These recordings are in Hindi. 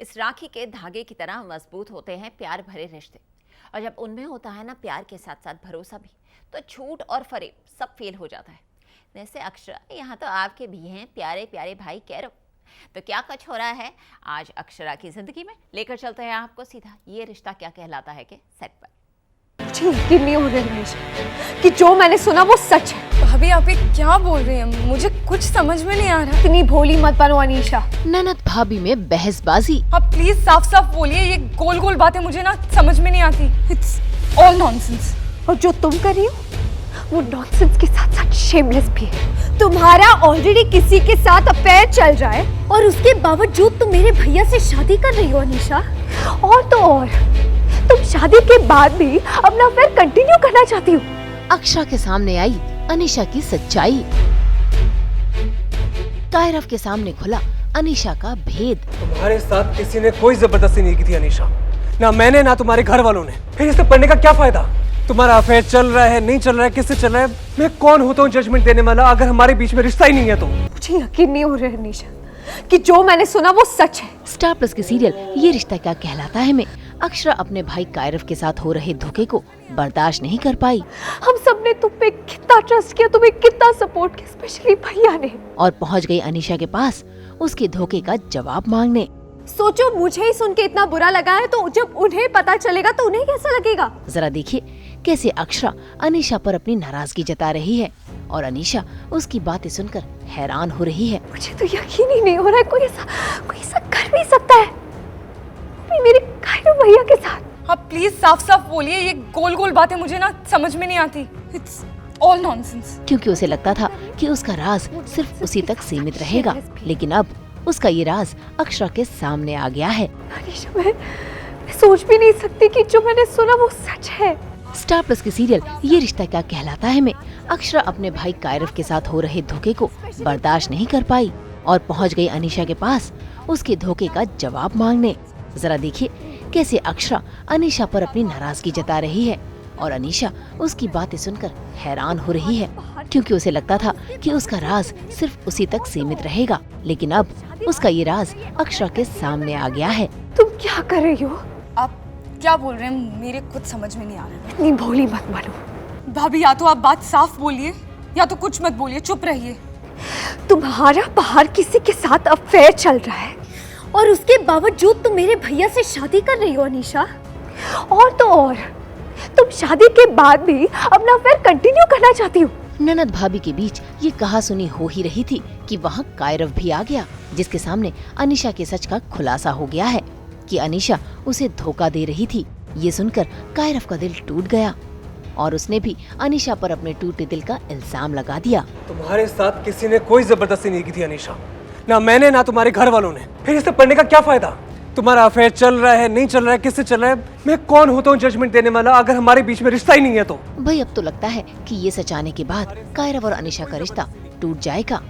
इस राखी के धागे की तरह मजबूत होते हैं प्यार भरे रिश्ते। और जब उनमें होता है ना प्यार के साथ साथ भरोसा भी, तो झूठ और फरेब सब फेल हो जाता है। जैसे अक्षरा, यहाँ तो आपके भी हैं प्यारे प्यारे भाई कैरव। तो क्या कुछ हो रहा है आज अक्षरा की जिंदगी में, लेकर चलते हैं आपको सीधा ये रिश्ता क्या कहलाता है के सेट पर। मुझे यकीन नहीं हो रहा है कि जो मैंने सुना वो सच है। भाभी आप ये क्या बोल रही हैं? मुझे कुछ समझ में नहीं आ रहा। इतनी भोली मत बनो अनीशा। ननद भाभी में बहसबाजी। आप प्लीज साफ साफ बोलिए, ये गोल गोल बातें मुझे ना समझ में नहीं आती। It's all nonsense. और जो तुम कर रही हो वो नॉनसेंस के साथ साथ शेमलेस भी है। तुम्हारा ऑलरेडी किसी के साथ अफेयर चल रहा है और उसके बावजूद तुम मेरे भैया से शादी कर रही हो अनीशा। और तो और तुम शादी के बाद भी अपना अफेयर कंटिन्यू करना चाहती हो। अक्षरा के सामने आई अनीशा की सच्चाई। कायरव के सामने खुला अनीशा का भेद। तुम्हारे साथ किसी ने कोई जबरदस्ती नहीं की थी अनीशा, ना मैंने ना तुम्हारे घर वालों ने। फिर इसे पढ़ने का क्या फायदा? तुम्हारा अफेयर चल रहा है नहीं चल रहा है, किससे चल रहा है, मैं कौन होता हूँ जजमेंट देने वाला अगर हमारे बीच में रिश्ता ही नहीं है तो? मुझे यकीन नहीं हो रहा है अनीशा कि जो मैंने सुना वो सच है। स्टार प्लस के सीरियल ये रिश्ता क्या कहलाता है में अक्षरा अपने भाई कायरव के साथ हो रहे धोखे को बर्दाश्त नहीं कर पाई। हम सब ने तुम पे कितना ट्रस्ट किया, तुम्हें कितना सपोर्ट किया, स्पेशली भैया ने। और पहुंच गई अनीशा के पास उसके धोखे का जवाब मांगने। सोचो मुझे ही सुन के इतना बुरा लगा है तो जब उन्हें पता चलेगा तो उन्हें कैसा लगेगा। जरा देखिए कैसे अक्षरा अनीशा पर अपनी नाराजगी जता रही है और अनीशा उसकी बातें सुनकर हैरान हो रही है। मुझे तो यकीन ही नहीं हो रहा है कोई ऐसा कर भी सकता है मेरे कायरव भैया के साथ। आप प्लीज साफ साफ बोलिए, ये गोल गोल बातें मुझे ना समझ में नहीं आती। It's all nonsense. क्योंकि उसे लगता था कि उसका राज सिर्फ उसी तक सीमित रहेगा, लेकिन अब उसका ये राज अक्षरा के सामने आ गया है। अनीशा, मैं सोच भी नहीं सकती कि जो मैंने सुना वो सच है। स्टार प्लस के सीरियल ये रिश्ता क्या कहलाता है में अक्षरा अपने भाई कायरव के साथ हो रहे धोखे को बर्दाश्त नहीं कर पाई और पहुंच गई अनीशा के पास उसके धोखे का जवाब मांगने। जरा देखिए कैसे अक्षरा अनीशा पर अपनी नाराजगी जता रही है और अनीशा उसकी बातें सुनकर हैरान हो रही है, क्योंकि उसे लगता था कि उसका राज सिर्फ उसी तक सीमित रहेगा, लेकिन अब उसका ये राज अक्षरा के सामने आ गया है। तुम क्या कर रही हो? आप क्या बोल रहे हैं? मेरे कुछ समझ में नहीं आ रहा। इतनी भोली मत बनो। भाभी या तो आप बात साफ बोलिए या तो कुछ मत बोलिए, चुप रहिए। तुम्हारा बाहर किसी के साथ अफेयर चल रहा है और उसके बावजूद तुम मेरे भैया से शादी कर रही हो अनीशा। और तो और तुम शादी के बाद भी अपना अफेयर कंटिन्यू करना चाहती हो। ननद भाभी के बीच ये कहासुनी हो ही रही थी कि वहाँ कायरव भी आ गया, जिसके सामने अनीशा के सच का खुलासा हो गया है कि अनीशा उसे धोखा दे रही थी। ये सुनकर कायरव का दिल टूट गया और उसने भी अनीशा पर अपने टूटे दिल का इल्जाम लगा दिया। तुम्हारे साथ किसी ने कोई जबरदस्ती नहीं की थी अनीशा, ना मैंने ना तुम्हारे घर वालों ने। फिर इसे पढ़ने का क्या फायदा? तुम्हारा अफेयर चल रहा है नहीं चल रहा है, किससे चल रहा है, मैं कौन होता हूँ जजमेंट देने वाला अगर हमारे बीच में रिश्ता ही नहीं है तो? भाई अब तो लगता है कि ये सच आने के बाद कायरव और अनीशा का रिश्ता टूट जाएगा।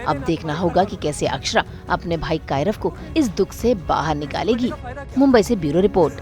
अब देखना होगा कि कैसे अक्षरा अपने भाई कायरव को इस दुख से बाहर निकालेगी। मुंबई से ब्यूरो रिपोर्ट।